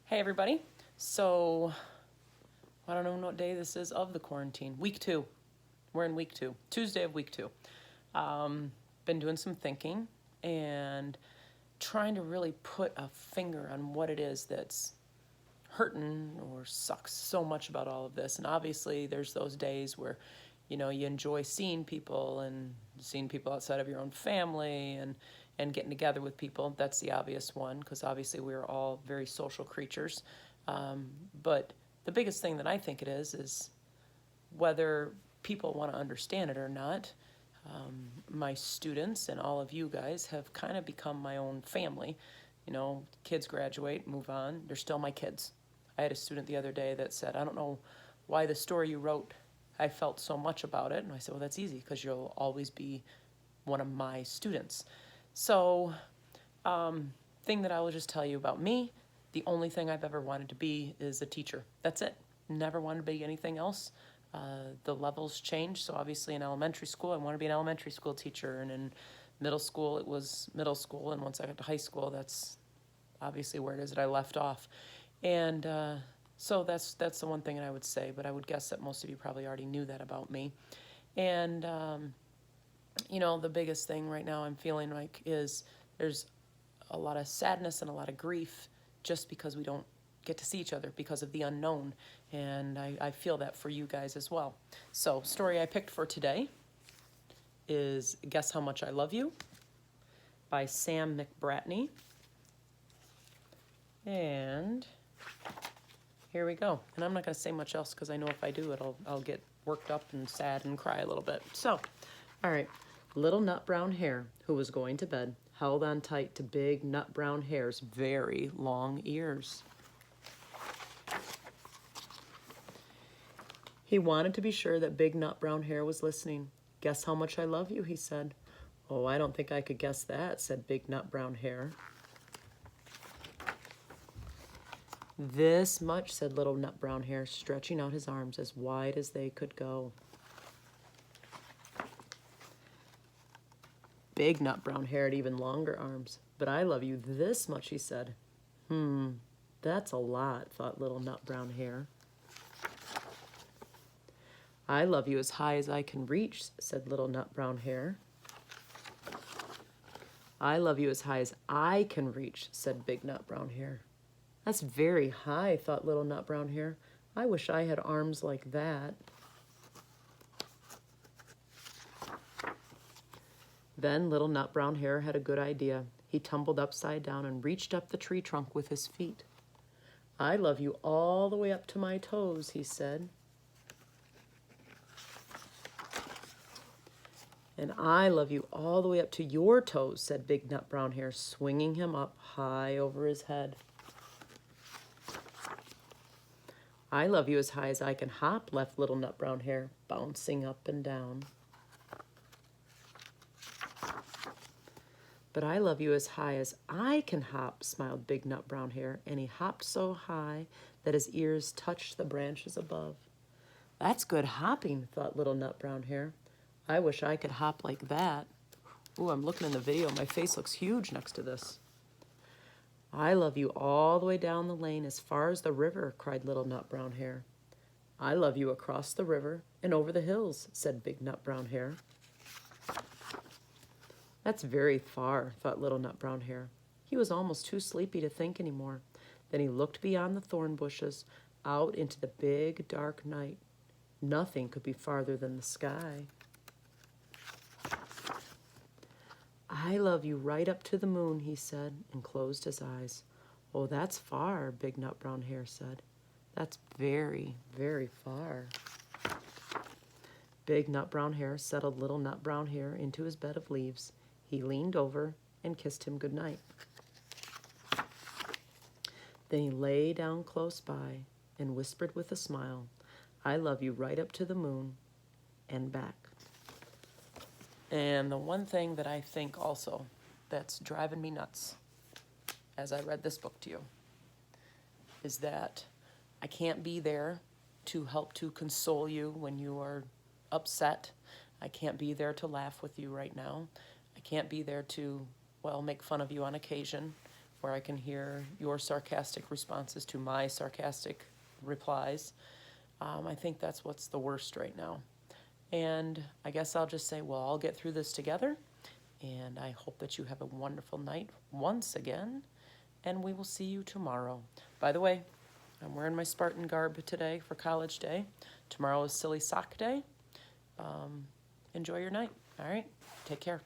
Hey everybody. So, I don't know what day this is of the quarantine. Week 2. We're in week 2. Tuesday of week 2. Been doing some thinking and trying to really put a finger on what it is that's hurting or sucks so much about all of this. And obviously there's those days where, you enjoy seeing people and seeing people outside of your own family and getting together with people. That's the obvious one because obviously we're all very social creatures. But the biggest thing that I think it is whether people want to understand it or not. My students and all of you guys have kind of become my own family. Kids graduate, move on. They're still my kids. I had a student the other day that said, I don't know why the story you wrote, I felt so much about it. And I said, well, that's easy because you'll always be one of my students. So, thing that I will just tell you about me, the only thing I've ever wanted to be is a teacher. That's it. Never wanted to be anything else. The levels changed. So obviously in elementary school, I want to be an elementary school teacher. And in middle school, it was middle school. And once I got to high school, that's obviously where it is that I left off. And so that's the one thing that I would say. But I would guess that most of you probably already knew that about me. And, the biggest thing right now I'm feeling like is there's a lot of sadness and a lot of grief just because we don't get to see each other because of the unknown. And I feel that for you guys as well. So, story I picked for today is Guess How Much I Love You by Sam McBratney. And here we go. And I'm not going to say much else because I know if I do, I'll get worked up and sad and cry a little bit. So, all right. Little nut brown hare, who was going to bed, held on tight to big nut brown hare's very long ears. He wanted to be sure that big nut brown hare was listening. Guess how much I love you, he said. Oh, I don't think I could guess that, said big nut brown hare. This much, said little nut brown hare, stretching out his arms as wide as they could go. Big nut brown hare had even longer arms. But I love you this much, he said. That's a lot, thought little nut brown hare. I love you as high as I can reach, said little nut brown hare. I love you as high as I can reach, said big nut brown hare. That's very high, thought little nut brown hare. I wish I had arms like that. Then little nut brown hare had a good idea. He tumbled upside down and reached up the tree trunk with his feet. I love you all the way up to my toes, he said. And I love you all the way up to your toes, said big nut brown hare, swinging him up high over his head. I love you as high as I can hop, left little nut brown hare, bouncing up and down. But I love you as high as I can hop, smiled big nut brown hare, and he hopped so high that his ears touched the branches above. That's good hopping, thought little nut brown hare. I wish I could hop like that. Ooh, I'm looking in the video. My face looks huge next to this. I love you all the way down the lane as far as the river, cried little nut brown hare. I love you across the river and over the hills, said big nut brown hare. That's very far, thought little nut brown hare. He was almost too sleepy to think anymore. Then he looked beyond the thorn bushes, out into the big, dark night. Nothing could be farther than the sky. I love you right up to the moon, he said, and closed his eyes. Oh, that's far, big nut brown hare said. That's very, very far. Big nut brown hare settled little nut brown hare into his bed of leaves. He leaned over and kissed him good night. Then he lay down close by and whispered with a smile, I love you right up to the moon and back. And the one thing that I think also that's driving me nuts as I read this book to you is that I can't be there to help to console you when you are upset. I can't be there to laugh with you right now. I can't be there to, make fun of you on occasion where I can hear your sarcastic responses to my sarcastic replies. I think that's what's the worst right now. And I guess I'll just say, well, I'll get through this together. And I hope that you have a wonderful night once again. And we will see you tomorrow. By the way, I'm wearing my Spartan garb today for college day. Tomorrow is silly sock day. Enjoy your night. All right. Take care.